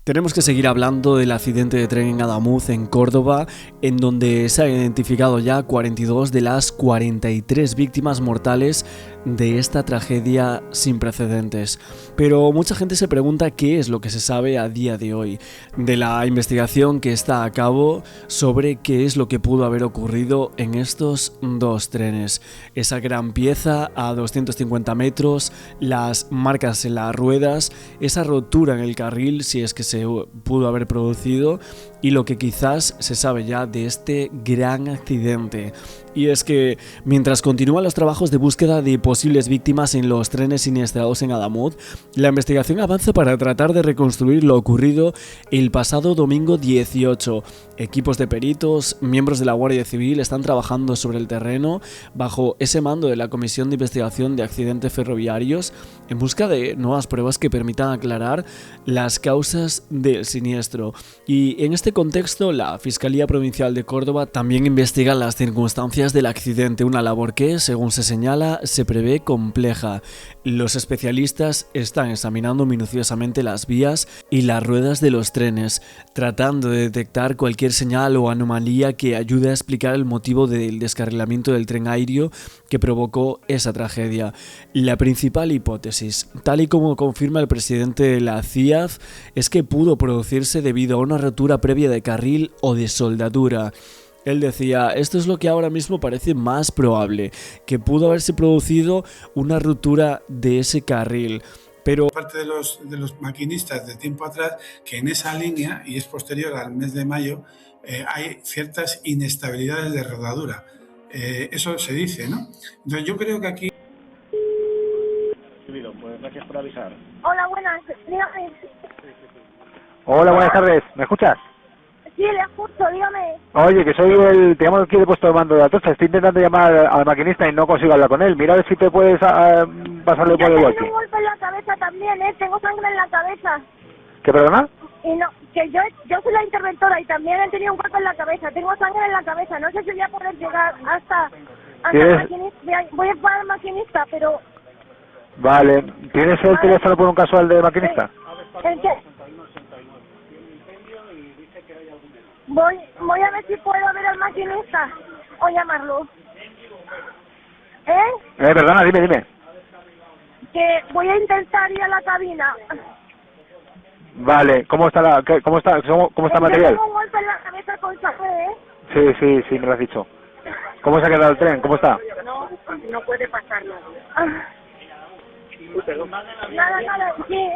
Tenemos que seguir hablando del accidente de tren en Adamuz, en Córdoba, en donde se han identificado ya 42 de las 43 víctimas mortales de esta tragedia sin precedentes. Pero mucha gente se pregunta qué es lo que se sabe a día de hoy de la investigación que está a cabo sobre qué es lo que pudo haber ocurrido en estos dos trenes. Esa gran pieza a 250 metros, las marcas en las ruedas, esa rotura en el carril, si es que se pudo haber producido, y lo que quizás se sabe ya de este gran accidente. Y es que mientras continúan los trabajos de búsqueda de posibles víctimas en los trenes siniestrados en Adamuz, la investigación avanza para tratar de reconstruir lo ocurrido el pasado domingo 18. Equipos de peritos, miembros de la Guardia Civil están trabajando sobre el terreno bajo ese mando de la Comisión de Investigación de Accidentes Ferroviarios en busca de nuevas pruebas que permitan aclarar las causas del siniestro. Y en este contexto, la Fiscalía Provincial de Córdoba también investiga las circunstancias del accidente, una labor que, según se señala, se prevé compleja. Los especialistas están examinando minuciosamente las vías y las ruedas de los trenes, tratando de detectar cualquier señal o anomalía que ayude a explicar el motivo del descarrilamiento del tren aéreo que provocó esa tragedia. La principal hipótesis, tal y como confirma el presidente de la CIAF, es que pudo producirse debido a una rotura previa de carril o de soldadura. Él decía, esto es lo que ahora mismo parece más probable, que pudo haberse producido una ruptura de ese carril. Pero parte de los maquinistas de tiempo atrás, que en esa línea, y es posterior al mes de mayo, hay ciertas inestabilidades de rodadura. Eso se dice, ¿no? Entonces yo creo que aquí... Pues gracias por avisar. Hola, buenas, dígame. Hola, buenas tardes. ¿Me escuchas? Sí, le escucho, dígame. Oye, que soy te llamo aquí de puesto de mando de Atocha. Estoy intentando llamar al maquinista y no consigo hablar con él. Mira a ver si te puedes pasarle por el walkie. Tengo un golpe en la cabeza también, tengo sangre en la cabeza. ¿Qué, perdona? Y no, que yo soy la interventora y también he tenido un golpe en la cabeza. Tengo sangre en la cabeza, no sé si voy a poder llegar hasta el maquinista. Voy a parar al maquinista, pero... Vale, ¿tienes el teléfono por un casual de maquinista? ¿El qué? Voy a ver si puedo ver al maquinista o llamarlo. Perdona, dime. Que voy a intentar ir a la cabina. Vale, ¿cómo está el material? Tengo un golpe en la cabeza con sangre, Sí, me lo has dicho. ¿Cómo se ha quedado el tren? ¿Cómo está? No puede pasar nada. Nada, sí.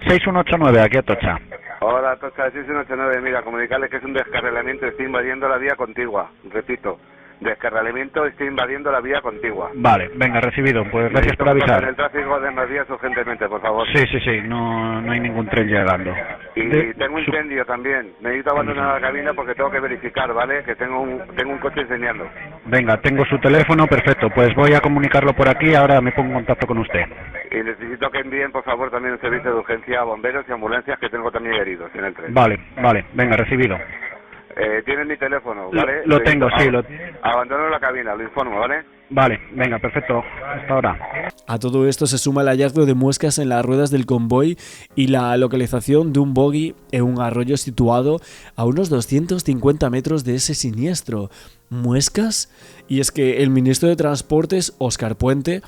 6189, aquí Atocha. Hola, Atocha, 6189. Mira, comunicarles que es un descarrilamiento, estoy invadiendo la vía contigua. Repito, descarrilamiento, estoy invadiendo la vía contigua. Vale, venga, recibido. Pues gracias por avisar. El tráfico de las vías urgentemente, por favor. Sí, no hay ningún tren llegando. Y tengo incendio también. Necesito abandonar la cabina porque tengo que verificar, ¿vale? Que tengo un coche enseñando. Venga, tengo su teléfono, perfecto. Pues voy a comunicarlo por aquí, ahora me pongo en contacto con usted. Y necesito que envíen, por favor, también un servicio de urgencia a bomberos y ambulancias, que tengo también heridos en el tren. Vale, venga, recibido. Tienen mi teléfono, ¿vale? Lo tengo, sí. Abandono la cabina, lo informo, ¿vale? Vale, venga, perfecto. Hasta ahora. a todo esto se suma el hallazgo de muescas en las ruedas del convoy y la localización de un bogie en un arroyo situado a unos 250 metros de ese siniestro. ¿Muescas? Y es que el ministro de Transportes, Óscar Puente,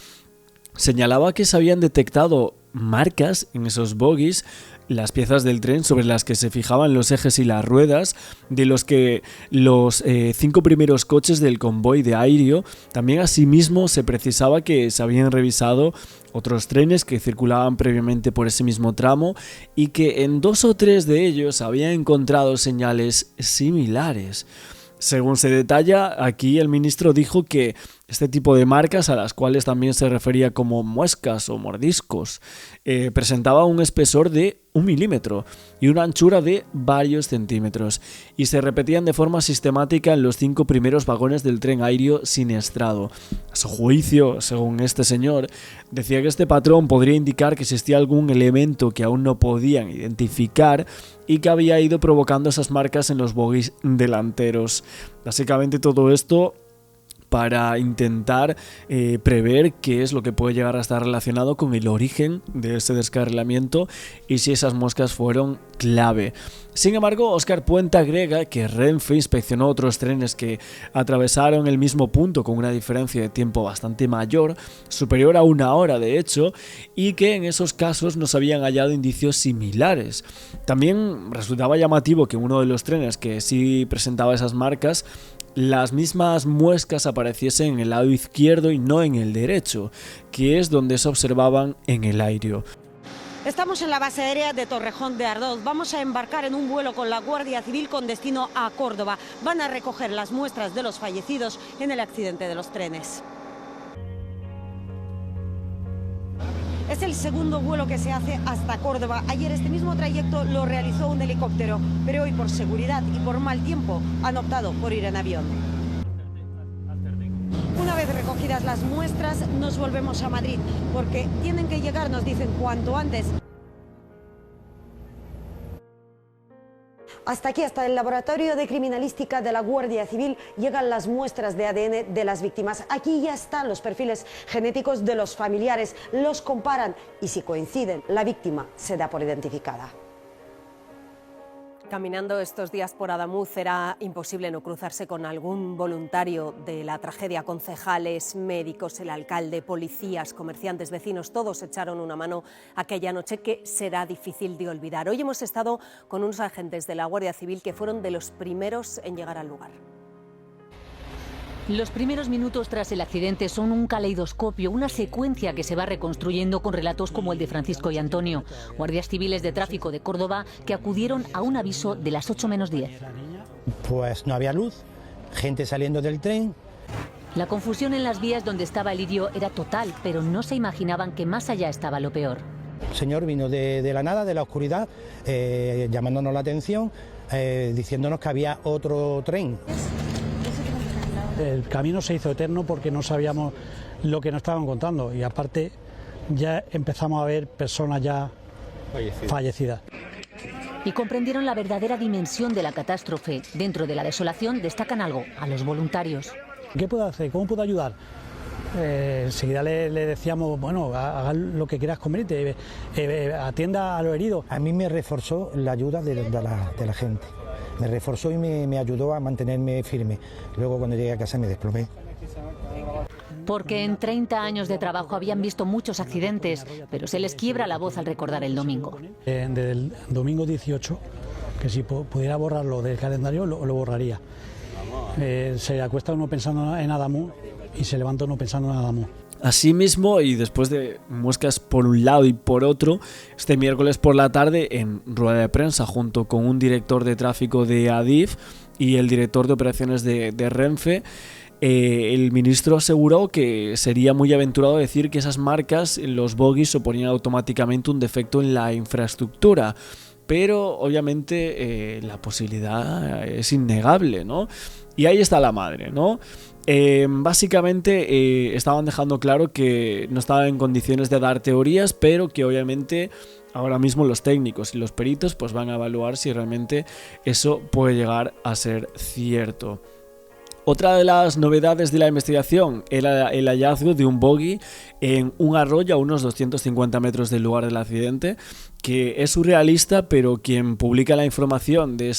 señalaba que se habían detectado marcas en esos bogies, las piezas del tren sobre las que se fijaban los ejes y las ruedas, de los que los 5 primeros coches del convoy de aéreo. También asimismo se precisaba que se habían revisado otros trenes que circulaban previamente por ese mismo tramo y que en 2 o 3 de ellos habían encontrado señales similares. Según se detalla, aquí el ministro dijo que este tipo de marcas, a las cuales también se refería como muescas o mordiscos, presentaba un espesor de 1 milímetro y una anchura de varios centímetros, y se repetían de forma sistemática en los 5 primeros vagones del tren aéreo siniestrado. A su juicio, según este señor, decía que este patrón podría indicar que existía algún elemento que aún no podían identificar y que había ido provocando esas marcas en los bogies delanteros. Básicamente todo esto para intentar prever qué es lo que puede llegar a estar relacionado con el origen de ese descarrilamiento y si esas moscas fueron clave. Sin embargo, Óscar Puente agrega que Renfe inspeccionó otros trenes que atravesaron el mismo punto con una diferencia de tiempo bastante mayor, superior a 1 hora de hecho, y que en esos casos no se habían hallado indicios similares. También resultaba llamativo que uno de los trenes que sí presentaba esas marcas, las mismas muescas apareciesen en el lado izquierdo y no en el derecho, que es donde se observaban en el aéreo. Estamos en la base aérea de Torrejón de Ardoz. Vamos a embarcar en un vuelo con la Guardia Civil con destino a Córdoba. Van a recoger las muestras de los fallecidos en el accidente de los trenes. Es el segundo vuelo que se hace hasta Córdoba. Ayer este mismo trayecto lo realizó un helicóptero, pero hoy por seguridad y por mal tiempo han optado por ir en avión. Una vez recogidas las muestras nos volvemos a Madrid, porque tienen que llegar, nos dicen, cuanto antes. Hasta aquí, hasta el laboratorio de criminalística de la Guardia Civil, llegan las muestras de ADN de las víctimas. Aquí ya están los perfiles genéticos de los familiares, los comparan y si coinciden, la víctima se da por identificada. Caminando estos días por Adamuz era imposible no cruzarse con algún voluntario de la tragedia. Concejales, médicos, el alcalde, policías, comerciantes, vecinos, todos echaron una mano aquella noche que será difícil de olvidar. Hoy hemos estado con unos agentes de la Guardia Civil que fueron de los primeros en llegar al lugar. Los primeros minutos tras el accidente son un caleidoscopio, una secuencia que se va reconstruyendo con relatos como el de Francisco y Antonio, guardias civiles de tráfico de Córdoba que acudieron a un aviso de las 8 menos 10. Pues no había luz, gente saliendo del tren. La confusión en las vías donde estaba el lirio era total, pero no se imaginaban que más allá estaba lo peor. El señor vino de la nada, de la oscuridad, llamándonos la atención, diciéndonos que había otro tren. El camino se hizo eterno porque no sabíamos lo que nos estaban contando y aparte ya empezamos a ver personas ya fallecidas. Y comprendieron la verdadera dimensión de la catástrofe. Dentro de la desolación destacan algo, a los voluntarios. ¿Qué puedo hacer? ¿Cómo puedo ayudar? Enseguida le decíamos, bueno, haga lo que quieras conveniente, atienda a los heridos. A mí me reforzó la ayuda de la gente. Me reforzó y me ayudó a mantenerme firme. Luego cuando llegué a casa me desplomé. Porque en 30 años de trabajo habían visto muchos accidentes, pero se les quiebra la voz al recordar el domingo. Desde el domingo 18, que si pudiera borrarlo del calendario, lo borraría. Se acuesta uno pensando en Adamuz y se levanta uno pensando en Adamuz. Asimismo, y después de moscas por un lado y por otro, este miércoles por la tarde en rueda de prensa junto con un director de tráfico de Adif y el director de operaciones de Renfe, el ministro aseguró que sería muy aventurado decir que esas marcas, los bogies, suponían automáticamente un defecto en la infraestructura. Pero obviamente la posibilidad es innegable, ¿no? Y ahí está la madre, ¿no? Básicamente estaban dejando claro que no estaban en condiciones de dar teorías, pero que obviamente ahora mismo los técnicos y los peritos pues van a evaluar si realmente eso puede llegar a ser cierto. Otra de las novedades de la investigación era el hallazgo de un bogie en un arroyo a unos 250 metros del lugar del accidente, que es surrealista, pero quien publica la información de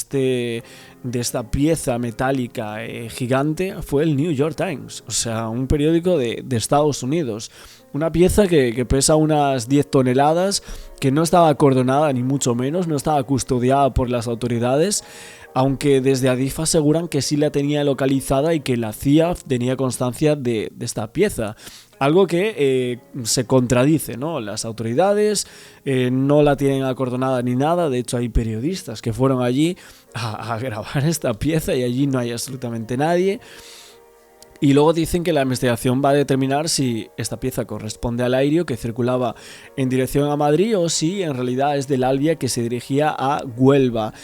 esta pieza metálica gigante fue el New York Times, o sea, un periódico de Estados Unidos. Una pieza que pesa unas 10 toneladas, que no estaba acordonada ni mucho menos, no estaba custodiada por las autoridades, aunque desde Adif aseguran que sí la tenía localizada y que la CIA tenía constancia de esta pieza. Algo que se contradice, ¿no? Las autoridades no la tienen acordonada ni nada. De hecho, hay periodistas que fueron allí a grabar esta pieza y allí no hay absolutamente nadie. Y luego dicen que la investigación va a determinar si esta pieza corresponde al aéreo que circulaba en dirección a Madrid o si en realidad es del Albia que se dirigía a Huelva.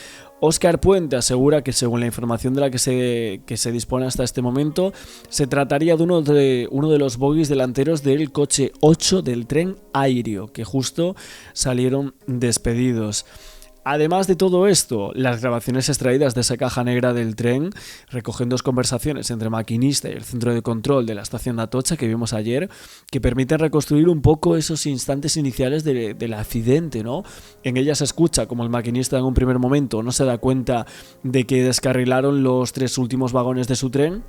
Óscar Puente asegura que según la información de la que se dispone hasta este momento, se trataría de uno de los bogies delanteros del coche 8 del tren aéreo, que justo salieron despedidos. Además de todo esto, las grabaciones extraídas de esa caja negra del tren recogen 2 conversaciones entre el maquinista y el centro de control de la estación de Atocha que vimos ayer, que permiten reconstruir un poco esos instantes iniciales del accidente, ¿no? En ellas se escucha como el maquinista en un primer momento no se da cuenta de que descarrilaron los 3 últimos vagones de su tren,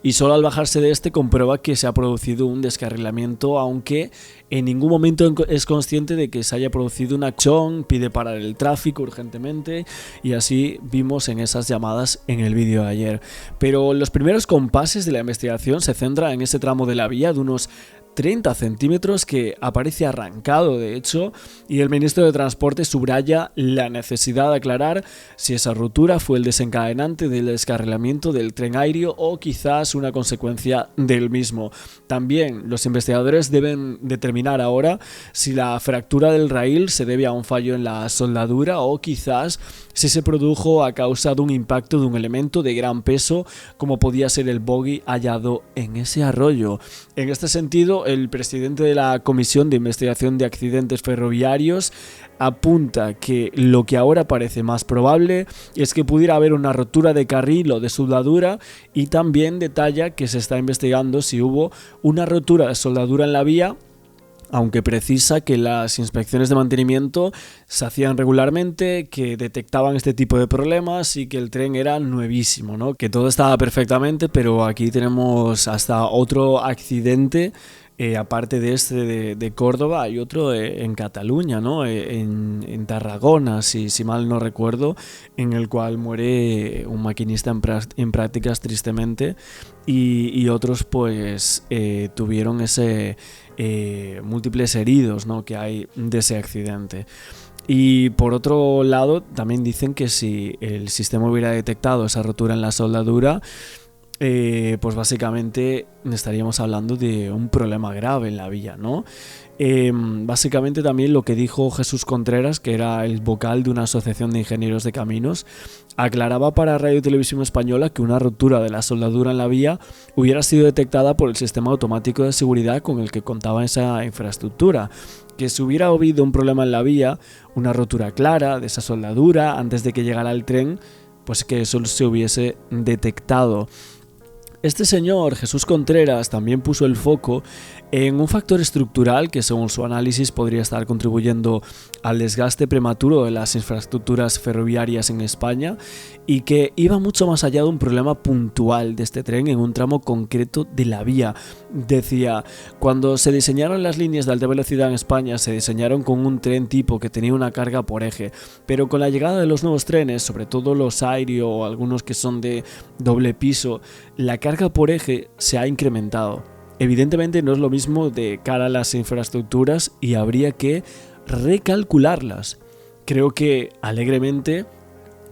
y solo al bajarse de este comprueba que se ha producido un descarrilamiento, aunque en ningún momento es consciente de que se haya producido un acción, pide parar el tráfico urgentemente, y así vimos en esas llamadas en el vídeo de ayer. Pero los primeros compases de la investigación se centran en ese tramo de la vía de unos 30 centímetros que aparece arrancado, de hecho, y el ministro de Transporte subraya la necesidad de aclarar si esa ruptura fue el desencadenante del descarrilamiento del tren aéreo o quizás una consecuencia del mismo. También los investigadores deben determinar ahora si la fractura del raíl se debe a un fallo en la soldadura o quizás si se produjo a causa de un impacto de un elemento de gran peso como podía ser el bogie hallado en ese arroyo. En este sentido, el presidente de la Comisión de Investigación de Accidentes Ferroviarios apunta que lo que ahora parece más probable es que pudiera haber una rotura de carril o de soldadura, y también detalla que se está investigando si hubo una rotura de soldadura en la vía, aunque precisa que las inspecciones de mantenimiento se hacían regularmente, que detectaban este tipo de problemas y que el tren era nuevísimo, ¿no? Que todo estaba perfectamente, pero aquí tenemos hasta otro accidente. Aparte de este de Córdoba, hay otro en Cataluña, ¿no? En Tarragona, si mal no recuerdo, en el cual muere un maquinista en prácticas, tristemente, y otros pues tuvieron ese múltiples heridos, ¿no?, que hay de ese accidente. Y por otro lado, también dicen que si el sistema hubiera detectado esa rotura en la soldadura, pues básicamente estaríamos hablando de un problema grave en la vía, ¿no? Básicamente también lo que dijo Jesús Contreras, que era el vocal de una asociación de ingenieros de caminos, aclaraba para Radio y Televisión Española que una rotura de la soldadura en la vía hubiera sido detectada por el sistema automático de seguridad con el que contaba esa infraestructura, que si hubiera habido un problema en la vía, una rotura clara de esa soldadura antes de que llegara el tren, pues que eso se hubiese detectado. Este señor, Jesús Contreras, también puso el foco en un factor estructural que, según su análisis, podría estar contribuyendo al desgaste prematuro de las infraestructuras ferroviarias en España, y que iba mucho más allá de un problema puntual de este tren en un tramo concreto de la vía. Decía, cuando se diseñaron las líneas de alta velocidad en España, se diseñaron con un tren tipo que tenía una carga por eje, pero con la llegada de los nuevos trenes, sobre todo los Aéreo o algunos que son de doble piso, la carga por eje se ha incrementado. Evidentemente no es lo mismo de cara a las infraestructuras y habría que recalcularlas. Creo que alegremente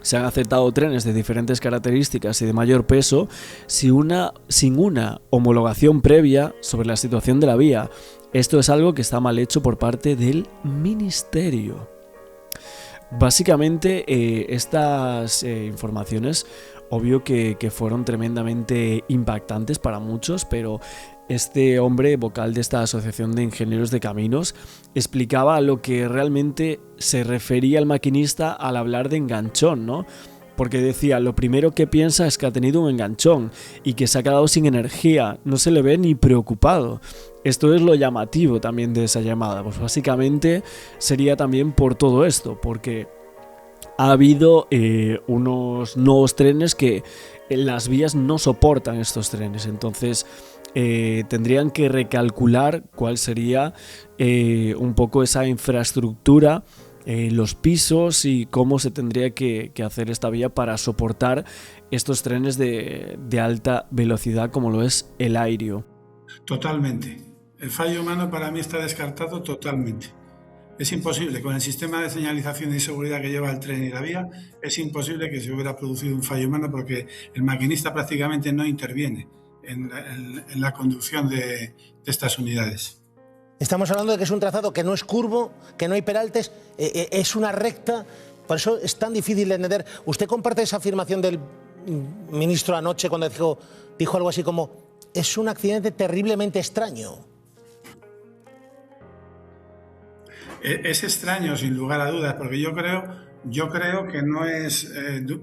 se han aceptado trenes de diferentes características y de mayor peso sin una homologación previa sobre la situación de la vía. Esto es algo que está mal hecho por parte del Ministerio. Básicamente estas informaciones, obvio que fueron tremendamente impactantes para muchos, pero este hombre, vocal de esta asociación de ingenieros de caminos, explicaba a lo que realmente se refería el maquinista al hablar de enganchón, ¿no? Porque decía, lo primero que piensa es que ha tenido un enganchón y que se ha quedado sin energía, no se le ve ni preocupado. Esto es lo llamativo también de esa llamada, pues básicamente sería también por todo esto, porque ha habido unos nuevos trenes que en las vías no soportan estos trenes, entonces tendrían que recalcular cuál sería un poco esa infraestructura, los pisos y cómo se tendría que hacer esta vía para soportar estos trenes de alta velocidad como lo es el Aéreo. Totalmente. El fallo humano para mí está descartado totalmente. Es imposible, con el sistema de señalización y seguridad que lleva el tren y la vía, es imposible que se hubiera producido un fallo humano porque el maquinista prácticamente no interviene en la conducción de estas unidades. Estamos hablando de que es un trazado que no es curvo, que no hay peraltes, es una recta, por eso es tan difícil de entender. ¿Usted comparte esa afirmación del ministro anoche cuando dijo algo así como es un accidente terriblemente extraño? Es extraño, sin lugar a dudas, porque yo creo que no es,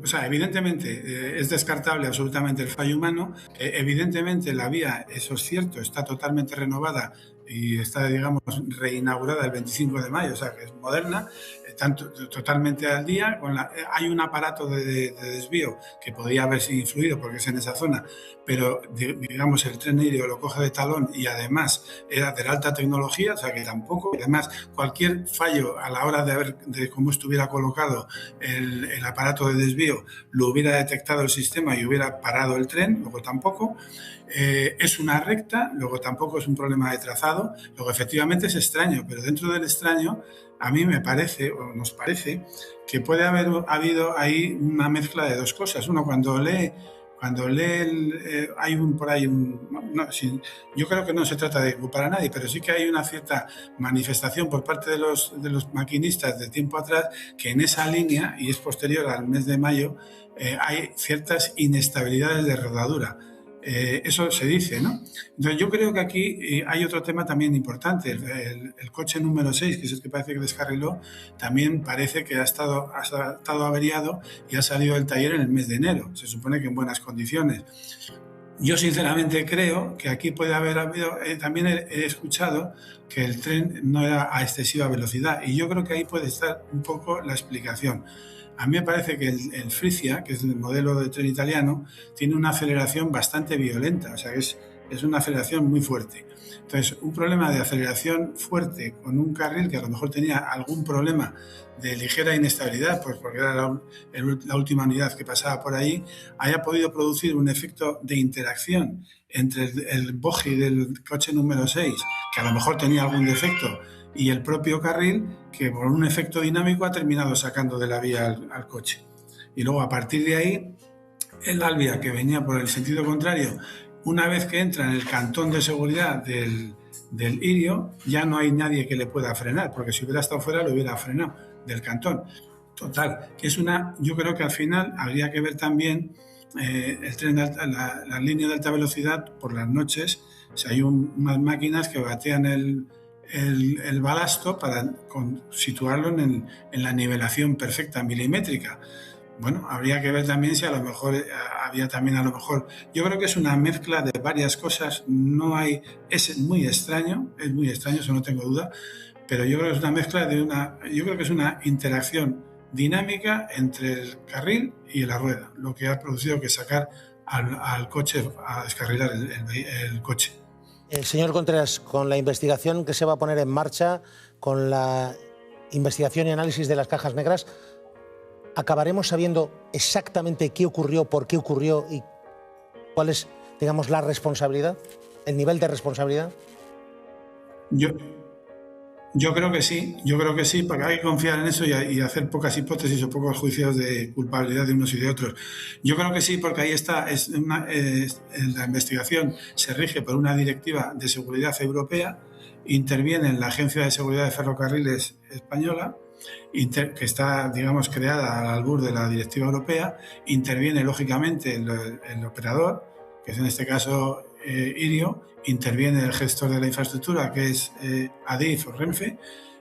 o sea, evidentemente es descartable absolutamente el fallo humano, evidentemente la vía, eso es cierto, está totalmente renovada y está, digamos, reinaugurada el 25 de mayo, o sea, que es moderna, tanto, totalmente al día. Hay un aparato de desvío que podría haberse influido porque es en esa zona, pero digamos el tren Irio lo coge de talón y además era de la alta tecnología, o sea que tampoco, además cualquier fallo a la hora de cómo estuviera colocado el aparato de desvío lo hubiera detectado el sistema y hubiera parado el tren, luego tampoco. Es una recta, luego tampoco es un problema de trazado, luego efectivamente es extraño, pero dentro del extraño a mí me parece, o nos parece, que puede haber habido ahí una mezcla de dos cosas. Uno, cuando lee hay por ahí yo creo que no se trata de culpar a nadie, pero sí que hay una cierta manifestación por parte de los maquinistas de tiempo atrás que en esa línea, y es posterior al mes de mayo, hay ciertas inestabilidades de rodadura. Eso se dice, ¿no? Entonces yo creo que aquí hay otro tema también importante. El coche número 6, que es el que parece que descarriló, también parece que ha estado averiado y ha salido del taller en el mes de enero. Se supone que en buenas condiciones. Yo sinceramente creo que aquí puede haber habido, también he escuchado que el tren no era a excesiva velocidad, y yo creo que ahí puede estar un poco la explicación. A mí me parece que el Frisia, que es el modelo de tren italiano, tiene una aceleración bastante violenta, o sea, es una aceleración muy fuerte. Entonces, un problema de aceleración fuerte con un carril que a lo mejor tenía algún problema de ligera inestabilidad, pues porque era la última unidad que pasaba por ahí, haya podido producir un efecto de interacción entre el bogie del coche número 6, que a lo mejor tenía algún defecto, y el propio carril, que por un efecto dinámico ha terminado sacando de la vía al coche. Y luego, a partir de ahí, el Albia, que venía por el sentido contrario, una vez que entra en el cantón de seguridad del Irio, ya no hay nadie que le pueda frenar, porque si hubiera estado fuera lo hubiera frenado del cantón. Total, que yo creo que al final habría que ver también el tren la línea de alta velocidad por las noches. O sea, hay unas máquinas que batean el balasto para situarlo en la nivelación perfecta milimétrica. Bueno, habría que ver también si a lo mejor yo creo que es una mezcla de varias cosas. Es muy extraño, eso no tengo duda, pero yo creo que es una mezcla yo creo que es una interacción dinámica entre el carril y la rueda, lo que ha producido que sacar al coche a descarrilar el coche. Señor Contreras, con la investigación que se va a poner en marcha, con la investigación y análisis de las cajas negras, ¿acabaremos sabiendo exactamente qué ocurrió, por qué ocurrió y cuál es, digamos, la responsabilidad, el nivel de responsabilidad? Yo creo que sí, porque hay que confiar en eso y hacer pocas hipótesis o pocos juicios de culpabilidad de unos y de otros. Yo creo que sí, porque ahí está, la investigación se rige por una directiva de seguridad europea, interviene en la Agencia de Seguridad de Ferrocarriles Española, que está, digamos, creada al albur de la directiva europea, interviene lógicamente el operador, que es en este caso Irio, interviene el gestor de la infraestructura, que es Adif o Renfe,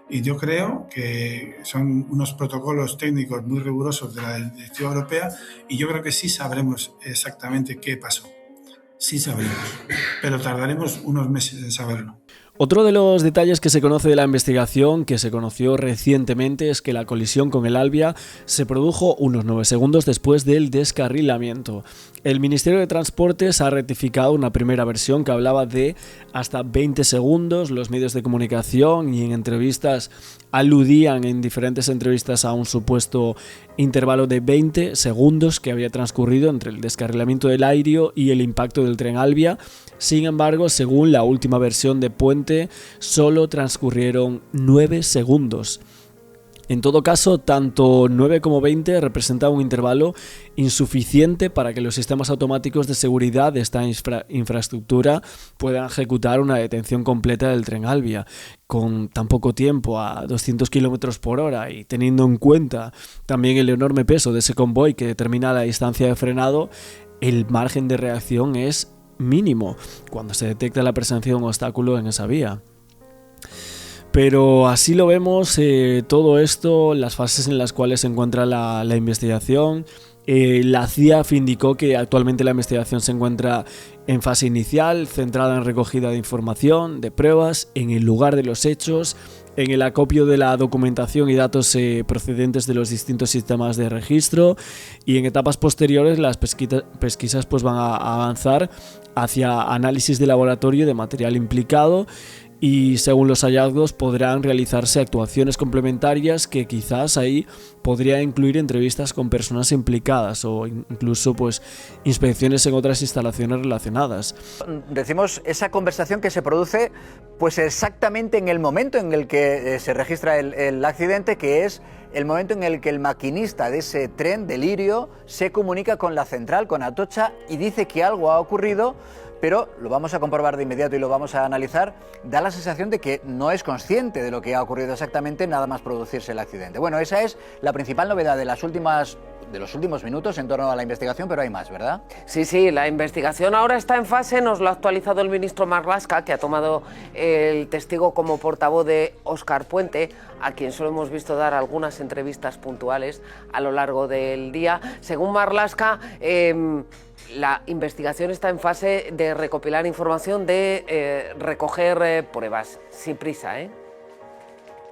y yo creo que son unos protocolos técnicos muy rigurosos de la directiva europea, y yo creo que sí sabremos exactamente qué pasó. Sí sabremos, pero tardaremos unos meses en saberlo. Otro de los detalles que se conoce de la investigación, que se conoció recientemente, es que la colisión con el Albia se produjo unos 9 segundos después del descarrilamiento. El Ministerio de Transportes ha rectificado una primera versión que hablaba de hasta 20 segundos. Los medios de comunicación y en entrevistas aludían en diferentes entrevistas a un supuesto intervalo de 20 segundos que había transcurrido entre el descarrilamiento del Irio y el impacto del tren Albia. Sin embargo, según la última versión de Puente, solo transcurrieron 9 segundos. En todo caso, tanto 9 como 20 representan un intervalo insuficiente para que los sistemas automáticos de seguridad de esta infraestructura puedan ejecutar una detención completa del tren Albia. Con tan poco tiempo, a 200 km por hora, y teniendo en cuenta también el enorme peso de ese convoy que determina la distancia de frenado, el margen de reacción es mínimo cuando se detecta la presencia de un obstáculo en esa vía. Pero así lo vemos, todo esto, las fases en las cuales se encuentra la investigación. La CIAF indicó que actualmente la investigación se encuentra en fase inicial, centrada en recogida de información, de pruebas, en el lugar de los hechos, en el acopio de la documentación y datos procedentes de los distintos sistemas de registro, y en etapas posteriores las pesquisas pues van a avanzar hacia análisis de laboratorio de material implicado, y según los hallazgos podrán realizarse actuaciones complementarias que quizás ahí podría incluir entrevistas con personas implicadas o incluso pues inspecciones en otras instalaciones relacionadas. Decimos esa conversación que se produce pues exactamente en el momento en el que se registra el accidente, que es el momento en el que el maquinista de ese tren de Lirio se comunica con la central, con Atocha, y dice que algo ha ocurrido, pero lo vamos a comprobar de inmediato y lo vamos a analizar. Da la sensación de que no es consciente de lo que ha ocurrido exactamente nada más producirse el accidente. Bueno, esa es la principal novedad de los últimos minutos en torno a la investigación, pero hay más, ¿verdad? Sí, la investigación ahora está en fase, nos lo ha actualizado el ministro Marlaska, que ha tomado el testigo como portavoz de Óscar Puente, a quien solo hemos visto dar algunas entrevistas puntuales a lo largo del día. Según Marlaska, la investigación está en fase de recopilar información, de recoger pruebas, sin prisa, ¿eh?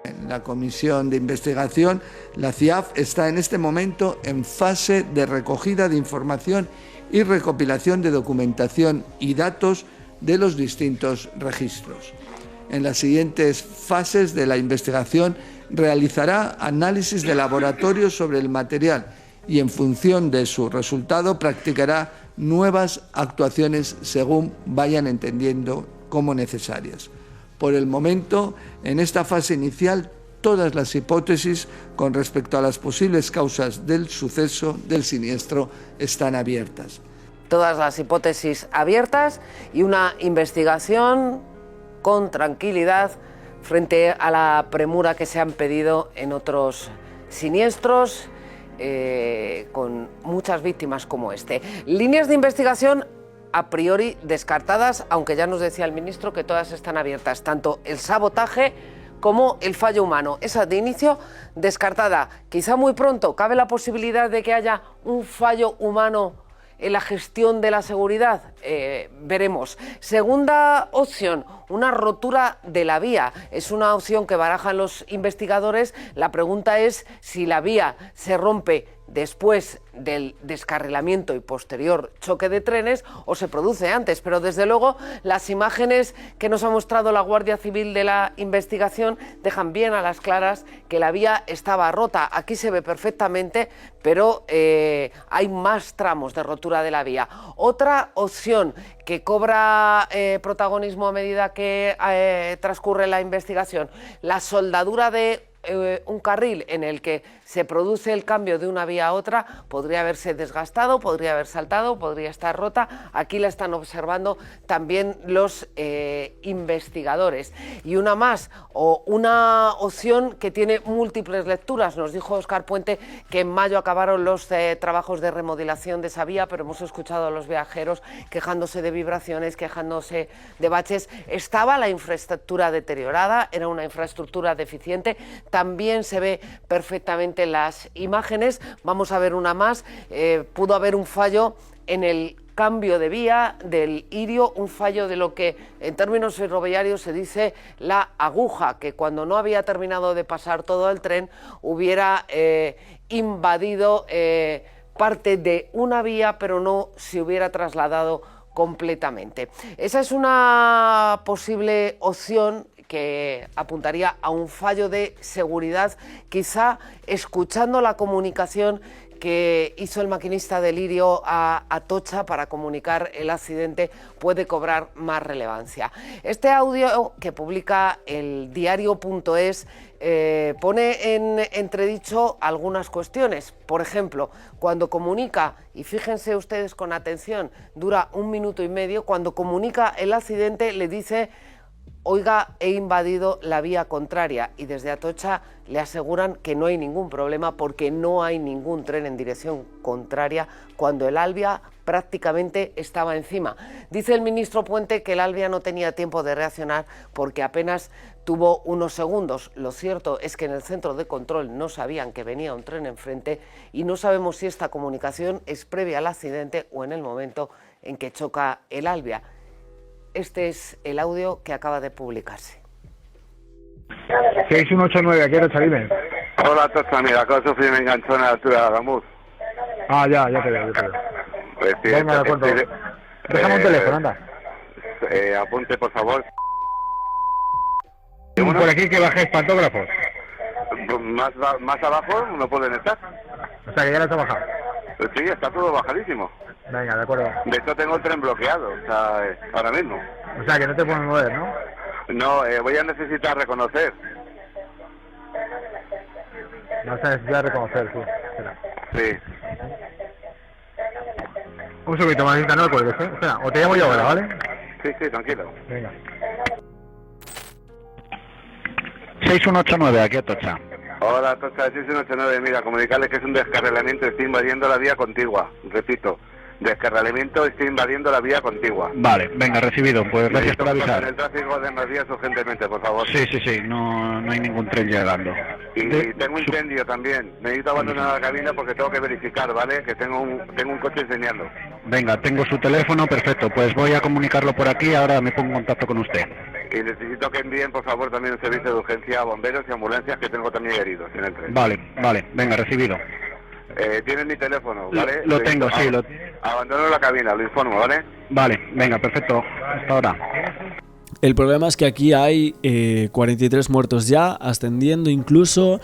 En la comisión de investigación, la CIAF está en este momento en fase de recogida de información y recopilación de documentación y datos de los distintos registros. En las siguientes fases de la investigación realizará análisis de laboratorio sobre el material y en función de su resultado practicará nuevas actuaciones según vayan entendiendo como necesarias. Por el momento, en esta fase inicial, todas las hipótesis con respecto a las posibles causas del suceso, del siniestro, están abiertas. Todas las hipótesis abiertas y una investigación con tranquilidad frente a la premura que se han pedido en otros siniestros, con muchas víctimas como este. Líneas de investigación a priori descartadas, aunque ya nos decía el ministro que todas están abiertas, tanto el sabotaje como el fallo humano. Esa de inicio descartada. Quizá muy pronto cabe la posibilidad de que haya un fallo humano en la gestión de la seguridad. Veremos. Segunda opción, una rotura de la vía. Es una opción que barajan los investigadores. La pregunta es si la vía se rompe después del descarrilamiento y posterior choque de trenes o se produce antes, pero desde luego las imágenes que nos ha mostrado la Guardia Civil de la investigación dejan bien a las claras que la vía estaba rota. Aquí se ve perfectamente, pero hay más tramos de rotura de la vía. Otra opción que cobra protagonismo a medida que transcurre la investigación, la soldadura de un carril en el que se produce el cambio de una vía a otra, podría haberse desgastado, podría haber saltado, podría estar rota. Aquí la están observando también los investigadores. Y una más, o una opción que tiene múltiples lecturas. Nos dijo Óscar Puente que en mayo acabaron los trabajos de remodelación de esa vía, pero hemos escuchado a los viajeros quejándose de vibraciones, quejándose de baches. Estaba la infraestructura deteriorada, era una infraestructura deficiente. También se ve perfectamente en las imágenes. Vamos a ver una más. Pudo haber un fallo en el cambio de vía del Irio, un fallo de lo que en términos ferroviarios se dice la aguja, que cuando no había terminado de pasar todo el tren hubiera invadido parte de una vía, pero no se hubiera trasladado completamente. Esa es una posible opción que apuntaría a un fallo de seguridad, quizá escuchando la comunicación que hizo el maquinista de Lirio a Atocha para comunicar el accidente puede cobrar más relevancia. Este audio que publica el diario.es pone en entredicho algunas cuestiones. Por ejemplo, cuando comunica, y fíjense ustedes con atención, dura 1 minuto y medio, cuando comunica el accidente le dice: oiga, he invadido la vía contraria, y desde Atocha le aseguran que no hay ningún problema porque no hay ningún tren en dirección contraria cuando el Albia prácticamente estaba encima. Dice el ministro Puente que el Alvia no tenía tiempo de reaccionar porque apenas tuvo unos segundos. Lo cierto es que en el centro de control no sabían que venía un tren enfrente y no sabemos si esta comunicación es previa al accidente o en el momento en que choca el Alvia. Este es el audio que acaba de publicarse. 6189, aquí Atocha, dime. Hola, Atocha, mira, acabo de sufrir un enganchón a la altura de Adamuz. Ah, ya te veo. Pues, sí, Venga, de acuerdo. Déjame un teléfono, anda. Apunte, por favor. Por aquí que bajéis pantógrafos. Más abajo no pueden estar. O sea, que ya lo has bajado. Pues sí, está todo bajadísimo. Venga, de acuerdo. De hecho, tengo el tren bloqueado, o sea, ahora mismo. O sea, que no te puedes mover, ¿no? No, voy a necesitar reconocer. No se necesita reconocer, sí. Espera. Sí. Un segundito, manita, no me cuelgues, ¿eh? Espera, o te llamo yo ahora, ¿vale? Sí, tranquilo. Venga. 6189, aquí Atocha. Hola, Atocha, 6189, mira, comunicarles que es un descarrilamiento, estoy invadiendo la vía contigua, repito. Descarrilamiento, estoy invadiendo la vía contigua. Vale, venga, recibido, pues gracias por avisar. El tráfico de más vías urgentemente, por favor. Sí, no hay ningún tren llegando. Y tengo incendio también, necesito abandonar la cabina porque tengo que verificar, ¿vale? Que tengo un coche enseñando. Venga, tengo su teléfono, perfecto, pues voy a comunicarlo por aquí, ahora me pongo en contacto con usted. Y necesito que envíen, por favor, también un servicio de urgencia a bomberos y ambulancias, que tengo también heridos en el tren. Vale, venga, recibido. Tienen mi teléfono, ¿vale? Lo tengo, sí. Abandono la cabina, lo informo, ¿vale? Vale, venga, perfecto. Hasta ahora. El problema es que aquí hay 43 muertos ya, ascendiendo incluso,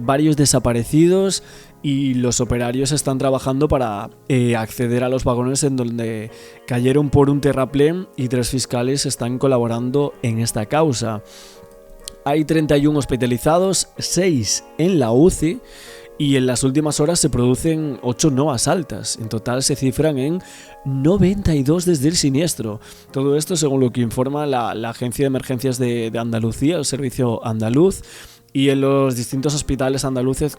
varios desaparecidos, y los operarios están trabajando para acceder a los vagones en donde cayeron por un terraplén, y 3 fiscales están colaborando en esta causa. Hay 31 hospitalizados, 6 en la UCI, y en las últimas horas se producen 8 nuevas altas. En total se cifran en 92 desde el siniestro. Todo esto según lo que informa la Agencia de Emergencias de Andalucía, el Servicio Andaluz. Y en los distintos hospitales andaluces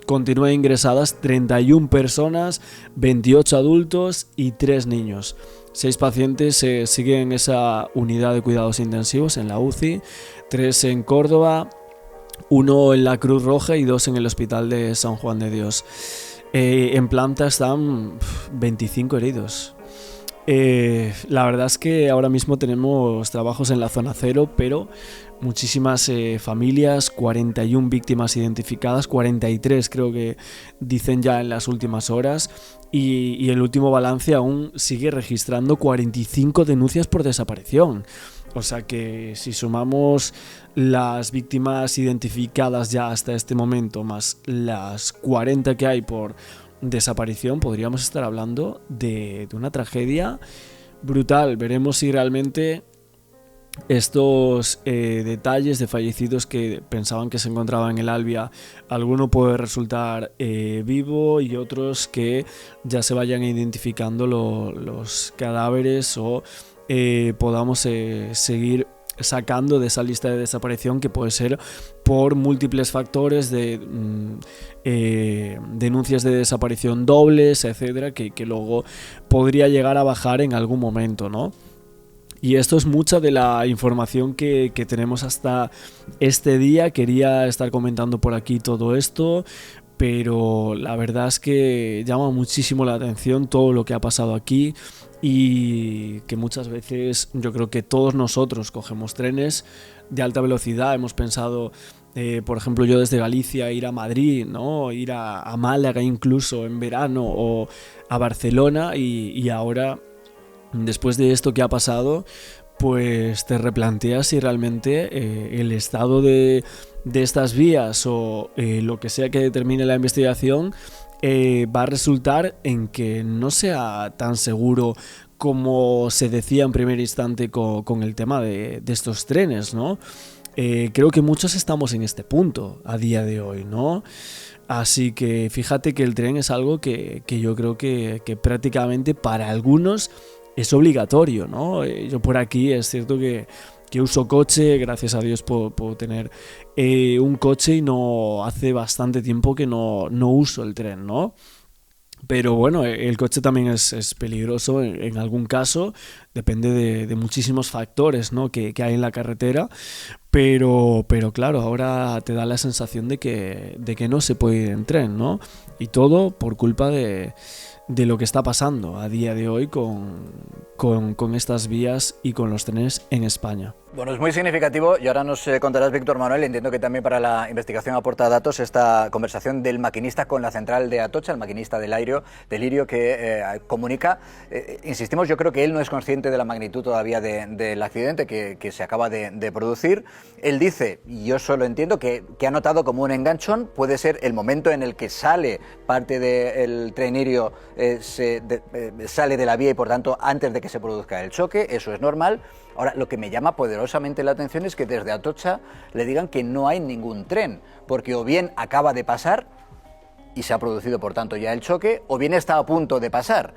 continúan ingresadas 31 personas, 28 adultos y 3 niños. 6 pacientes siguen en esa unidad de cuidados intensivos en la UCI, 3 en Córdoba, 1 en la Cruz Roja y 2 en el Hospital de San Juan de Dios. En planta están 25 heridos. La verdad es que ahora mismo tenemos trabajos en la zona cero, pero muchísimas familias, 41 víctimas identificadas, 43 creo que dicen ya en las últimas horas, y el último balance aún sigue registrando 45 denuncias por desaparición. O sea que si sumamos las víctimas identificadas ya hasta este momento más las 40 que hay por desaparición, podríamos estar hablando de una tragedia brutal. Veremos si realmente estos detalles de fallecidos que pensaban que se encontraban en el Alvia, alguno puede resultar vivo y otros que ya se vayan identificando los cadáveres, o podamos seguir sacando de esa lista de desaparición, que puede ser por múltiples factores de denuncias de desaparición dobles, etcétera, que luego podría llegar a bajar en algún momento, ¿no? Y esto es mucha de la información que tenemos hasta este día. Quería estar comentando por aquí todo esto, pero la verdad es que llama muchísimo la atención todo lo que ha pasado aquí, y que muchas veces yo creo que todos nosotros cogemos trenes de alta velocidad. Hemos pensado, por ejemplo, yo desde Galicia ir a Madrid, ¿no? Ir a Málaga incluso en verano, o a Barcelona, y ahora, después de esto que ha pasado, pues te replanteas si realmente el estado de estas vías o lo que sea que determine la investigación va a resultar en que no sea tan seguro como se decía en primer instante con el tema de estos trenes, ¿no? Creo que muchos estamos en este punto a día de hoy, ¿no? Así que fíjate que el tren es algo que yo creo que prácticamente para algunos es obligatorio, ¿no? Yo por aquí es cierto que uso coche, gracias a Dios puedo tener un coche, y no hace bastante tiempo que no uso el tren, ¿no? Pero bueno, el coche también es peligroso en algún caso, depende de muchísimos factores, ¿no?, que hay en la carretera, pero claro, ahora te da la sensación de que no se puede ir en tren, ¿no? Y todo por culpa de lo que está pasando a día de hoy con estas vías y con los trenes en España. Bueno, es muy significativo y ahora nos contarás, Víctor Manuel, entiendo que también para la investigación aporta datos esta conversación del maquinista con la central de Atocha, el maquinista del Lirio que comunica, insistimos, yo creo que él no es consciente de la magnitud todavía del accidente que se acaba de producir. Él dice, y yo solo entiendo, que ha notado como un enganchón, puede ser el momento en el que sale parte del tren Lirio, sale de la vía y por tanto antes de que se produzca el choque, eso es normal. Ahora, lo que me llama poderosamente la atención es que desde Atocha le digan que no hay ningún tren, porque o bien acaba de pasar y se ha producido por tanto ya el choque, o bien está a punto de pasar.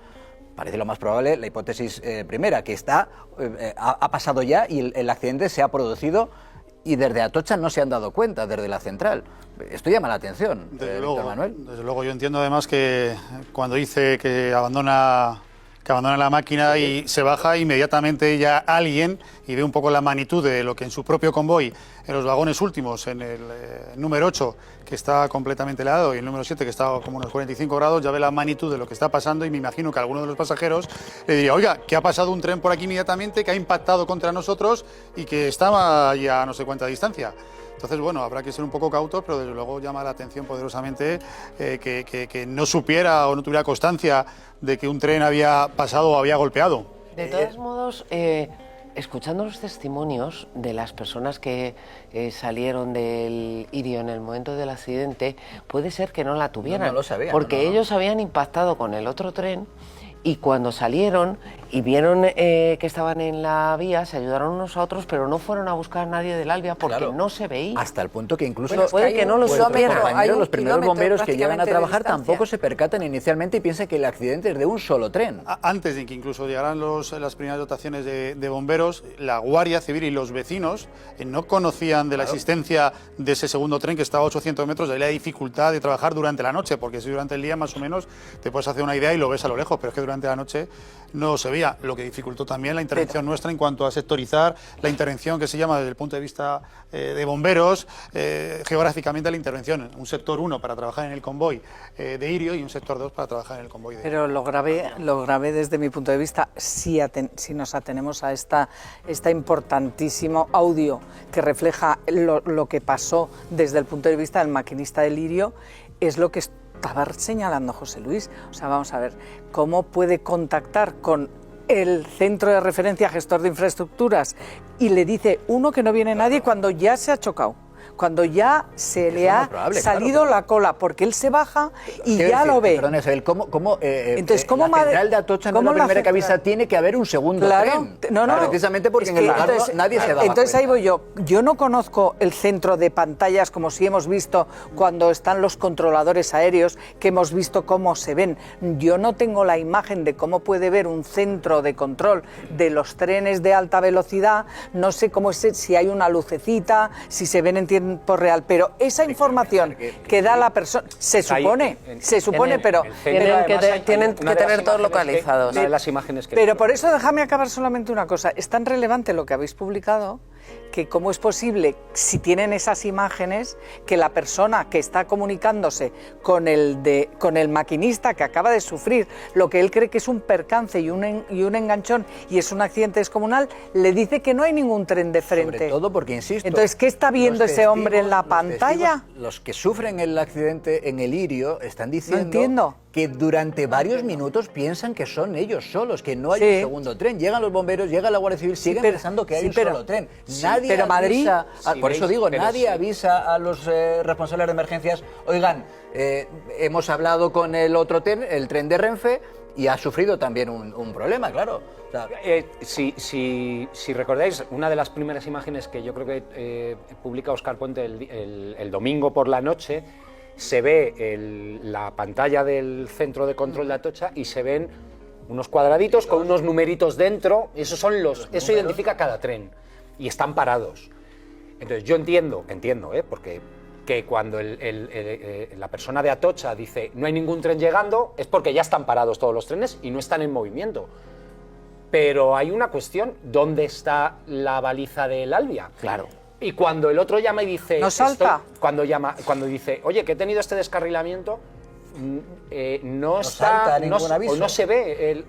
Parece lo más probable la hipótesis primera, que ha pasado ya y el accidente se ha producido y desde Atocha no se han dado cuenta, desde la central. Esto llama la atención, Víctor Manuel. Desde luego, yo entiendo además que cuando dice que abandona la máquina y se baja inmediatamente ya alguien y ve un poco la magnitud de lo que en su propio convoy, en los vagones últimos, en el número 8, que está completamente helado, y el número 7, que está como unos 45 grados, ya ve la magnitud de lo que está pasando y me imagino que alguno de los pasajeros le diría, oiga, que ha pasado un tren por aquí inmediatamente, que ha impactado contra nosotros y que estaba ya a no sé cuánta distancia. Entonces, bueno, habrá que ser un poco cautos, pero desde luego llama la atención poderosamente que no supiera o no tuviera constancia de que un tren había pasado o había golpeado. De todos modos, escuchando los testimonios de las personas que salieron del Lirio en el momento del accidente, puede ser que no la tuvieran, no lo sabían, porque ellos habían impactado con el otro tren y cuando salieron y vieron que estaban en la vía, se ayudaron unos a otros, pero no fueron a buscar a nadie del Albia porque no se veía. Hasta el punto que incluso puede que no lo supieran. Los primeros bomberos que llegan a trabajar tampoco se percatan inicialmente y piensan que el accidente es de un solo tren. Antes de que incluso llegaran las primeras dotaciones de bomberos, la Guardia Civil y los vecinos no conocían de la existencia de ese segundo tren que estaba a 800 metros, de ahí la dificultad de trabajar durante la noche, porque si durante el día más o menos te puedes hacer una idea y lo ves a lo lejos, pero es que durante la noche no se veía, lo que dificultó también la intervención nuestra en cuanto a sectorizar la intervención que se llama desde el punto de vista de bomberos, geográficamente la intervención, un sector 1 para trabajar en el convoy de Lirio y un sector 2 para trabajar en el convoy de Pero lo grave desde mi punto de vista, si nos atenemos a este importantísimo audio que refleja lo que pasó desde el punto de vista del maquinista de Lirio, es lo que estaba señalando José Luis. O sea, vamos a ver, ¿cómo puede contactar con el centro de referencia gestor de infraestructuras y le dice uno que no viene nadie cuando ya se ha chocado? Cuando ya se le ha salido la cola, porque él se baja y ya lo ve. Perdón, Isabel, entonces, ¿cómo la central de Atocha no es la primera que avisa? Tiene que haber un segundo tren. No, precisamente porque en el lugar nadie se daba Entonces cuenta. ahí voy yo. Yo no conozco el centro de pantallas como si hemos visto cuando están los controladores aéreos, que hemos visto cómo se ven. Yo no tengo la imagen de cómo puede ver un centro de control de los trenes de alta velocidad. No sé cómo es, si hay una lucecita, si se ven en tiempo real, pero esa información que da la persona, se supone, pero tienen que tener todos localizados. Pero por eso déjame acabar solamente una cosa. Es tan relevante lo que habéis publicado que cómo es posible, si tienen esas imágenes, que la persona que está comunicándose con el maquinista que acaba de sufrir lo que él cree que es un percance y un enganchón y es un accidente descomunal, le dice que no hay ningún tren de frente. Sobre todo porque, insisto, entonces, ¿qué está viendo ese hombre en la pantalla? Los que sufren el accidente en el Lirio están diciendo que durante varios minutos piensan que son ellos solos, que no hay un segundo tren. Llegan los bomberos, llega la Guardia Civil, siguen pensando que hay un solo tren. Nadie avisa, por eso digo, nadie avisa a los responsables de emergencias, oigan, hemos hablado con el otro tren, el tren de Renfe, y ha sufrido también un problema, claro. O sea, si recordáis, una de las primeras imágenes que yo creo que publica Óscar Puente el domingo por la noche, se ve la pantalla del centro de control de Atocha y se ven unos cuadraditos con unos numeritos dentro, eso identifica cada tren y están parados. Entonces yo entiendo, porque que cuando la persona de Atocha dice no hay ningún tren llegando, es porque ya están parados todos los trenes y no están en movimiento. Pero hay una cuestión, ¿dónde está la baliza del Albia? Claro. Y cuando el otro llama y dice... ¿No salta? Cuando dice, oye, que he tenido este descarrilamiento, no salta ningún aviso. O no se ve,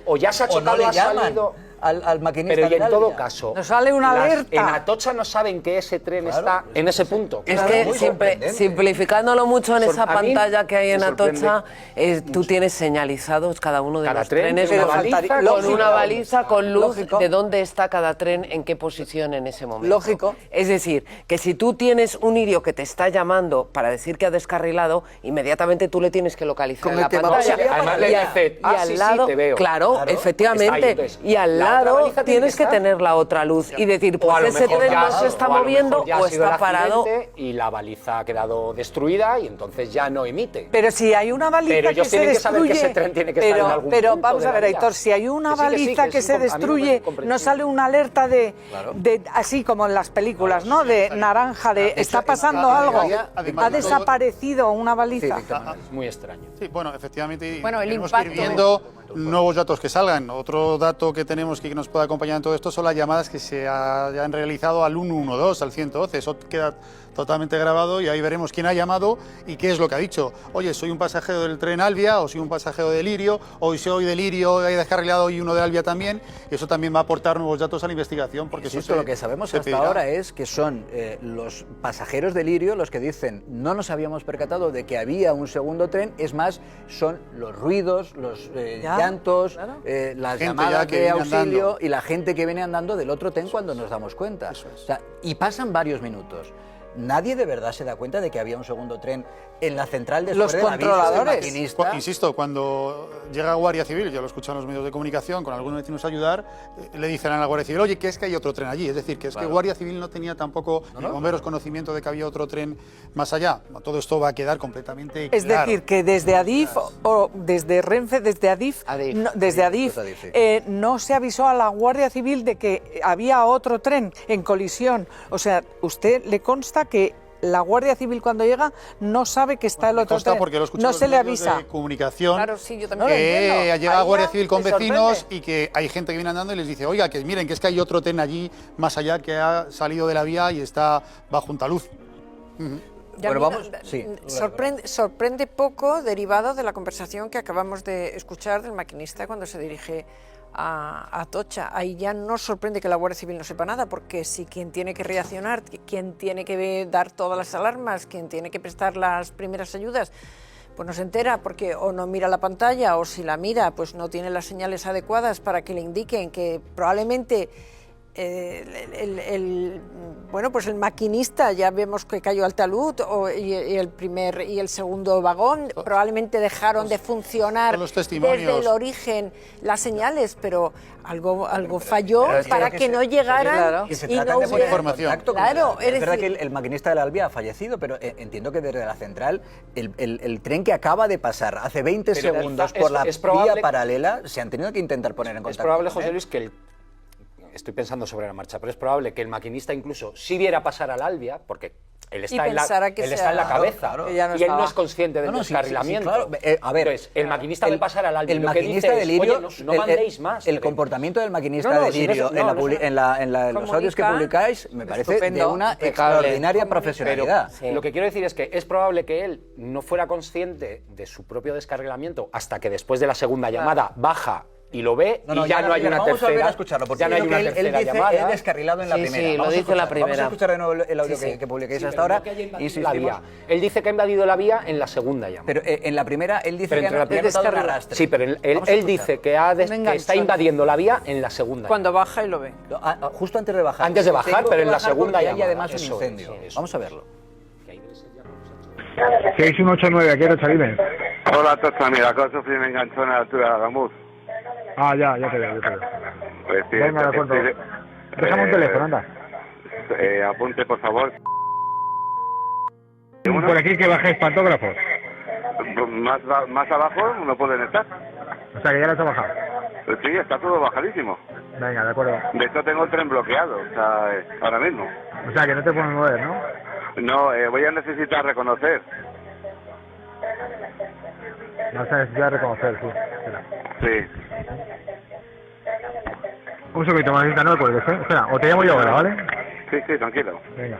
o ya se ha O no chocado, le ha llaman salido... al maquinista. Pero y en del todo Albia. caso, Nos sale una alerta. en Atocha no saben que ese tren está en ese punto. Es que simplificándolo mucho en esa A mí pantalla que hay en me sorprende Atocha, tú tienes señalizados cada uno de Cada los tren trenes tiene con una baliza, con una baliza, con luz Lógico. de dónde está cada tren, en qué posición en ese momento. Lógico. Es decir, que si tú tienes un irio que te está llamando para decir que ha descarrilado, inmediatamente tú le tienes que localizar Con en el la que pantalla. vamos a- Además le dice, y al sí, lado, te veo. claro, efectivamente, Está ahí, entonces, y al la otra lado baliza tiene tienes que estar. tener la otra luz y decir, O a pues lo ese mejor tren ya- no se está o a lo moviendo mejor ya o ha sido está el parado. accidente y la baliza ha quedado destruida y entonces ya no emite. Pero si hay una baliza Pero que ellos se tienen que saber destruye, que ese tren tiene que estar en algún pero punto vamos de a la ver, vía. Aitor, si hay una Que sí, baliza que que es se a mí me parece destruye, no comprensible. sale una alerta de Claro. así como en las películas, ¿no? De naranja, de está pasando algo, además ha de todo- desaparecido una baliza. Es muy extraño. Sí, bueno, efectivamente, Bueno, el tenemos que ir impacto. viendo nuevos datos que salgan. Otro dato que tenemos que nos puede acompañar en todo esto son las llamadas que se hayan realizado al 112, al 112. Eso queda totalmente grabado y ahí veremos quién ha llamado y qué es lo que ha dicho. Oye, soy un pasajero del tren Albia, o soy un pasajero de Lirio, o soy de Lirio, he descarrilado y uno de Albia también. Eso también va a aportar nuevos datos a la investigación, porque Porque eso lo que sabemos se hasta pedirá. ahora es que son los pasajeros de Lirio los que dicen no nos habíamos percatado de que había un segundo tren, es más, son los ruidos, los Ya, llantos, claro. las Gente llamadas ya que de viene auxilio andando. y la gente que viene andando del otro tren cuando nos damos cuenta. Eso es. O sea, y pasan varios minutos. Nadie de verdad se da cuenta de que había un segundo tren en la central después Los del aviso del controladores. maquinista. Insisto, cuando llega Guardia Civil, ya lo escuchan los medios de comunicación, con algunos vecinos a ayudar, le dicen a la Guardia Civil, oye, que es que hay otro tren allí. Es decir, que es Claro. que Guardia Civil no tenía tampoco, ni bomberos, conocimiento de que había otro tren más allá. Todo esto va a quedar completamente Es claro. decir, que desde Adif o desde Renfe, desde Adif, no, desde Adif, sí. no se avisó a la Guardia Civil de que había otro tren en colisión. O sea, ¿usted le consta que la Guardia Civil cuando llega no sabe que está el otro Consta tren? porque lo escuchan No los se le medios avisa. de comunicación Claro, sí, yo también. que ha llegado Ahí Guardia ya Civil con me vecinos sorprende. y que hay gente que viene andando y les dice, oiga, que miren, que es que hay otro tren allí más allá que ha salido de la vía y está bajo un talud. Ujú. Ya, Bueno, mira, vamos. Sí. sorprende poco, derivado de la conversación que acabamos de escuchar del maquinista cuando se dirige a Atocha. Ahí ya no sorprende que la Guardia Civil no sepa nada, porque si quien tiene que reaccionar, quien tiene que dar todas las alarmas, quien tiene que prestar las primeras ayudas, pues no se entera porque o no mira la pantalla o si la mira pues no tiene las señales adecuadas para que le indiquen que probablemente bueno, pues el maquinista ya vemos que cayó al talud y el primer y el segundo vagón probablemente dejaron de funcionar los testimonios. desde el origen las señales, pero algo falló Pero es para que no llegaran Que se y trata no de poner en hubiera contacto con claro, es verdad decir, que el maquinista del Albia ha fallecido, pero entiendo que desde la central el tren que acaba de pasar hace 20 Pero segundos es- por la es probable- vía paralela se han tenido que intentar poner en Es contacto. probable, con José él. Luis, que estoy pensando sobre la marcha, pero es probable que el maquinista incluso si viera pasar al Albia, porque él está, en la, pensara que él sea- está en la Claro, cabeza claro. Que ya no y él no estaba. es consciente del No, no, sí, descarrilamiento. sí, sí, claro. A ver, Entonces, el maquinista ve pasar al Albia. El lo que maquinista dice de es, Lirio, oye, no mandéis más. el pero- comportamiento del maquinista No, no, de si no Lirio es- no, no es- en los audios que Comunica, publicáis me parece estupendo, de una impecable. extraordinaria Pero profesionalidad. lo que quiero decir es que es probable que él no fuera consciente de su propio descarrilamiento hasta que después de la segunda llamada baja y lo ve y ya no hay una vamos a volver tercera. a escucharlo, porque ya no hay creo una que él tercera dice llamada. he descarrilado en la Sí, primera. sí, lo Vamos a dice la escuchar, Vamos a primera. escuchar de nuevo el audio Sí, sí. que publiquéis Sí, hasta pero ahora. no que haya invadido Insistimos. la vía. Él dice que ha invadido la vía en la segunda llamada. Pero en la primera él dice Pero que entre la ha primera- notado un arrastre. Sí, pero él Vamos a él escuchar. dice que, que está invadiendo la vía en la segunda. Cuando baja y lo ve. Justo antes de bajar. Antes de bajar, Tengo pero que en la bajar segunda porque hay llamada. además un Eso es, incendio. eso. Vamos a verlo. 6189, aquí Atocha, dime. Hola, Tocha, mira, acabo de sufrir un enganchón a la altura de Adamuz. Ah, ya te veo, Pues, sí, Venga, de acuerdo. Déjame un teléfono, anda. Apunte, por favor. Por aquí que bajéis pantógrafos. Más abajo no pueden estar. O sea, que ya los ha bajado. Sí, está todo bajadísimo. Venga, de acuerdo. De hecho, tengo el tren bloqueado, o sea, ahora mismo. O sea, que no te puedes mover, ¿no? No, voy a necesitar reconocer. No se necesita reconocer, sí. Espera. Sí. Un segundito, Maquinista, no me cuelgues, ¿eh? Espera, o te llamo yo ahora, ¿vale? Sí, sí, tranquilo. Venga.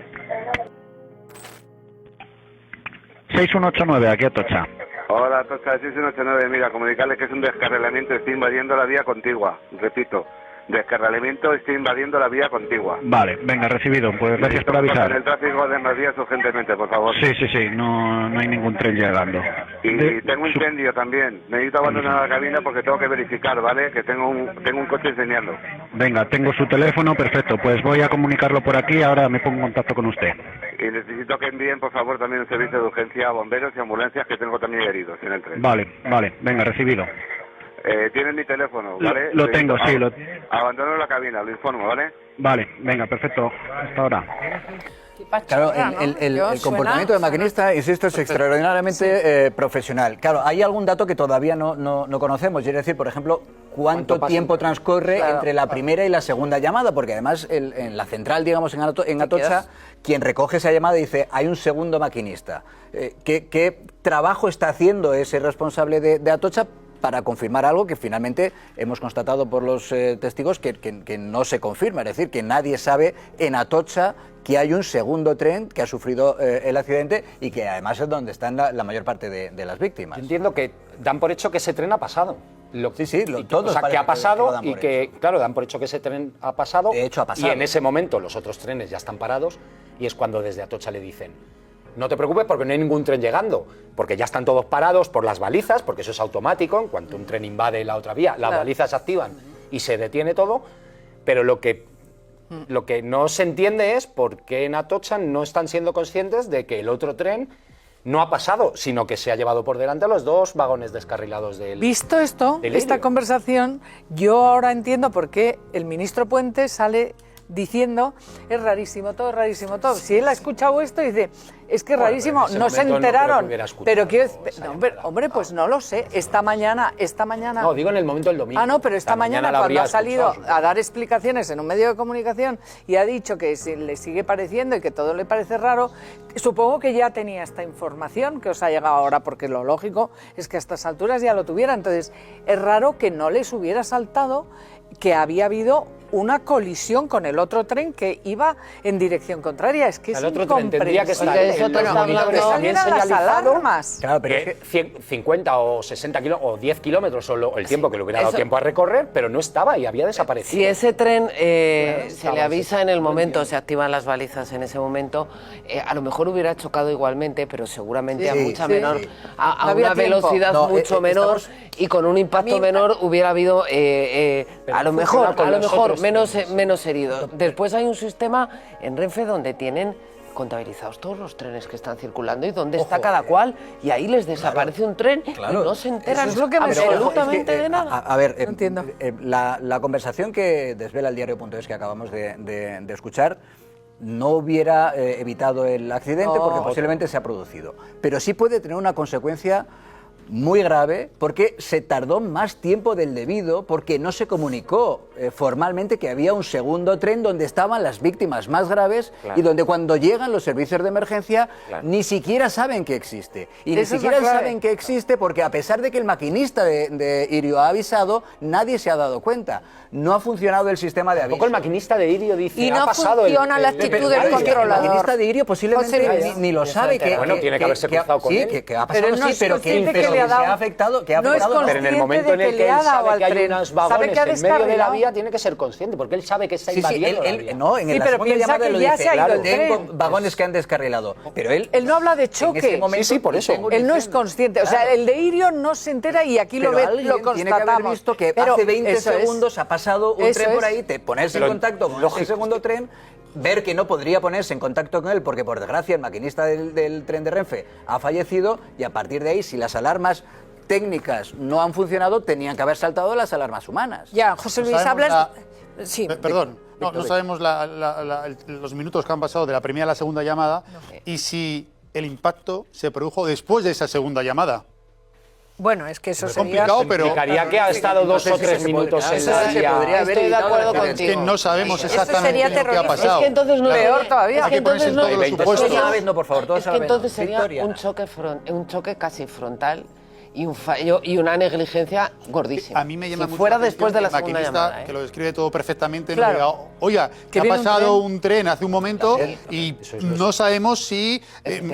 6189, aquí Atocha. Hola, Atocha, 6189. Mira, comunicarles que es un descarrilamiento, estoy invadiendo la vía contigua. Repito, descarrilamiento, estoy invadiendo la vía contigua. Vale, venga, recibido. Pues gracias por En avisar. el tráfico de más vías urgentemente, por favor. Sí, sí, sí, no hay ningún tren llegando. Y tengo incendio también. Necesito abandonar la cabina porque tengo que verificar, ¿vale? Que tengo un coche enseñando. Venga, tengo su teléfono, perfecto. Pues voy a comunicarlo por aquí, ahora me pongo en contacto con usted. Y necesito que envíen, por favor, también un servicio de urgencia a bomberos y ambulancias, que tengo también heridos en el tren. Vale, venga, recibido. Tienen mi teléfono, ¿vale? Lo tengo, sí. Abandono la cabina, lo informo, ¿vale? Vale, venga, perfecto. Hasta ahora. Claro, el comportamiento del maquinista, insisto, es extraordinariamente profesional. Claro, hay algún dato que todavía no conocemos, es decir, por ejemplo, cuánto tiempo transcurre entre la primera y la segunda llamada, porque además en la central, digamos, en Atocha, quien recoge esa llamada dice, hay un segundo maquinista. ¿Qué trabajo está haciendo ese responsable de Atocha para confirmar algo que finalmente hemos constatado por los testigos que no se confirma? Es decir, que nadie sabe en Atocha que hay un segundo tren que ha sufrido el accidente y que además es donde están la mayor parte de las víctimas. Yo entiendo que dan por hecho que ese tren ha pasado. Todos o sea, que ha pasado que y que, claro, dan por hecho que ese tren ha pasado. De hecho, ha pasado. Y en ese momento los otros trenes ya están parados y es cuando desde Atocha le dicen: no te preocupes porque no hay ningún tren llegando, porque ya están todos parados por las balizas, porque eso es automático, en cuanto un tren invade la otra vía, las balizas se activan y se detiene todo, pero lo que no se entiende es por qué en Atocha no están siendo conscientes de que el otro tren no ha pasado, sino que se ha llevado por delante a los dos vagones descarrilados del... Visto esto, esta conversación, yo ahora entiendo por qué el ministro Puente sale diciendo, es rarísimo todo, Si él ha escuchado esto, dice, es que es rarísimo, no se enteraron. Pero quiero hombre, pues no lo sé. Esta mañana. No, digo en el momento del domingo. No, pero esta mañana cuando ha salido a dar explicaciones en un medio de comunicación y ha dicho que le sigue pareciendo y que todo le parece raro, supongo que ya tenía esta información que os ha llegado ahora, porque lo lógico es que a estas alturas ya lo tuviera. Entonces, es raro que no les hubiera saltado que había habido una colisión con el otro tren que iba en dirección contraria. Es que es otro tren tendría que estar también señalizado. Claro, pero es que 50 o 60 kilómetros o 10 kilómetros o el tiempo que le hubiera dado tiempo a recorrer, pero no estaba y había desaparecido. Si ese tren se le avisa en el momento, se activan las balizas en ese momento, a lo mejor hubiera chocado igualmente, pero seguramente a mucha menor, a una velocidad mucho menor y con un impacto menor hubiera habido a lo mejor menos heridos. Después hay un sistema en Renfe donde tienen contabilizados todos los trenes que están circulando y dónde está cada cual, y ahí les desaparece un tren y no se enteran absolutamente de nada. A ver, entiendo. La conversación que desvela el diario.es que acabamos de escuchar no hubiera evitado el accidente porque posiblemente se ha producido, pero sí puede tener una consecuencia muy grave porque se tardó más tiempo del debido, porque no se comunicó formalmente que había un segundo tren donde estaban las víctimas más graves y donde cuando llegan los servicios de emergencia ni siquiera saben que existe. Y ni siquiera saben que existe porque a pesar de que el maquinista de Irio ha avisado, nadie se ha dado cuenta. No ha funcionado el sistema de aviso. Tampoco el maquinista de Irio dice, y no funciona la actitud del controlador. El maquinista de Irio posiblemente ni lo sabe. Bueno, tiene que haberse cruzado con él. Que ha pasado, pero que se ha afectado, pero en el momento en el que él sabe que hay unos vagones en medio de la vía, tiene que ser consciente, porque él sabe que está invadiendo la vía. No, en la segunda llamada lo dice, tengo vagones que han descarrilado, pero él no habla de choque. Sí, por eso. Él no es consciente, o sea, el de Irio no se entera y aquí lo constatamos. Tiene que haber visto que hace 20 segundos ha pasado un tren por ahí, te pones en contacto con ese segundo tren, ver que no podría ponerse en contacto con él porque por desgracia el maquinista del tren de Renfe ha fallecido, y a partir de ahí, si las alarmas técnicas no han funcionado, tenían que haber saltado las alarmas humanas. Ya, José Luis, hablas... Sí. Perdón, no sabemos los minutos que han pasado de la primera a la segunda llamada y si el impacto se produjo después de esa segunda llamada. Bueno, es que eso es sería complicado, pero implicaría que ha estado 2 o 3 minutos en la vía. Estoy de acuerdo Es contigo. que no sabemos exactamente lo que ha terrorífico. pasado. Es que entonces no Peor todavía. Es que entonces no. todos los supuestos. Todos a la vez, no, por favor, todos Es a que la vez. entonces sería Victoria. un choque casi frontal y un fallo y una negligencia gordísima. A mí me llama si mucho fuera la atención después de la que el segunda maquinista, llamada. que lo describe todo perfectamente, Claro. no diga, oiga, que ha viene un pasado tren. un tren hace un momento y no sabemos si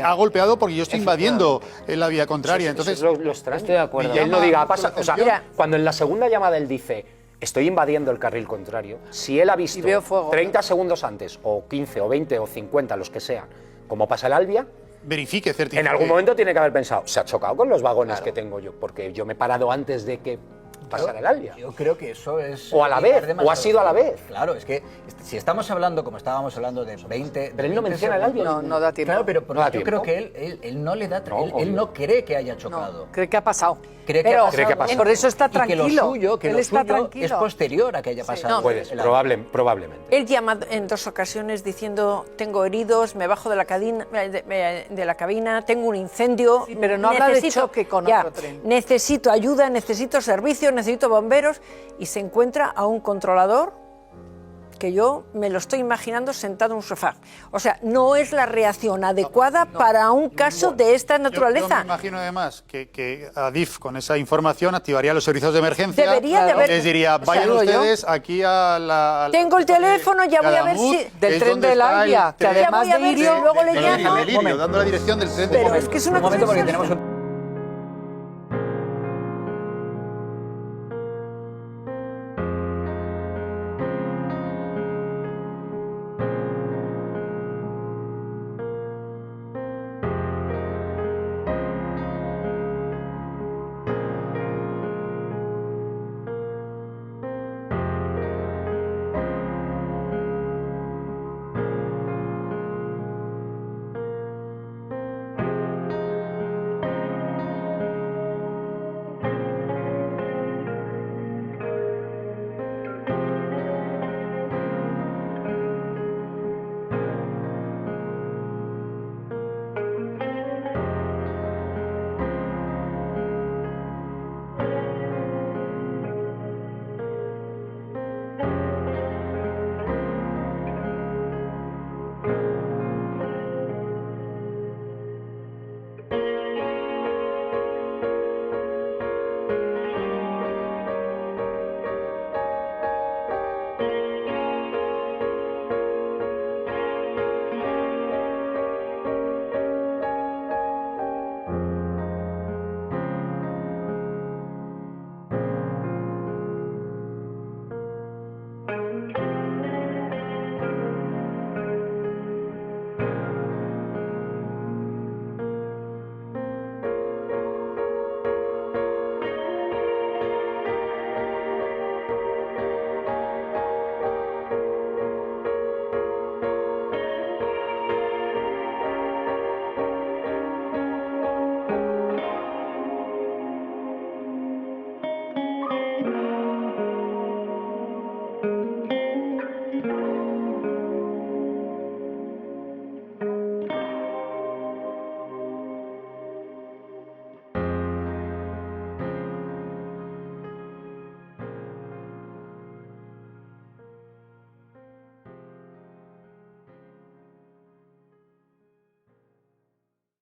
ha golpeado porque yo estoy invadiendo la vía contraria. Entonces, Eso es lo extraño. Estoy de acuerdo. Y él no diga, ha pasado. O sea, Mira. cuando en la segunda llamada él dice, estoy invadiendo el carril contrario, si él ha visto Y veo fuego. 30 segundos antes, o 15, o 20, o 50, los que sean, como pasa el Albia, verifique, certifique. en algún momento tiene que haber pensado, se ha chocado con los vagones que tengo yo, porque yo me he parado antes de que pasara el Albia. Yo creo que eso es... O a la vez, o ha sido a la vez. Claro, es que si estamos hablando, como estábamos hablando, de 20... Pero él no menciona el Albia. No da tiempo. Claro, pero No da yo tiempo. creo que él no le da... No, él no cree que haya chocado. Cree que ha pasado. Cree que Pero ha pasado. por eso está Y que tranquilo. lo Él está suyo tranquilo. es posterior a que haya pasado. No, Puedes, el Albia. probablemente. Él llama en 2 ocasiones diciendo, tengo heridos, me bajo de la cabina, tengo un incendio. Sí, pero no habla de choque con otro tren. Necesito ayuda, necesito servicios, necesito bomberos. Y se encuentra a un controlador que yo me lo estoy imaginando sentado en un sofá. O sea, no es la reacción adecuada para un caso de esta Yo naturaleza. me imagino además que Adif con esa información activaría los servicios de emergencia. Debería de haber- Les diría, vayan O sea, ustedes aquí a la... Tengo el teléfono, ya voy a ver si... Del tren del Albia, que además Ya voy a de ver si Irio... luego le de llamo. Lirio, dando la dirección del tren de Pero es que es una Un momento, cosa porque tenemos un...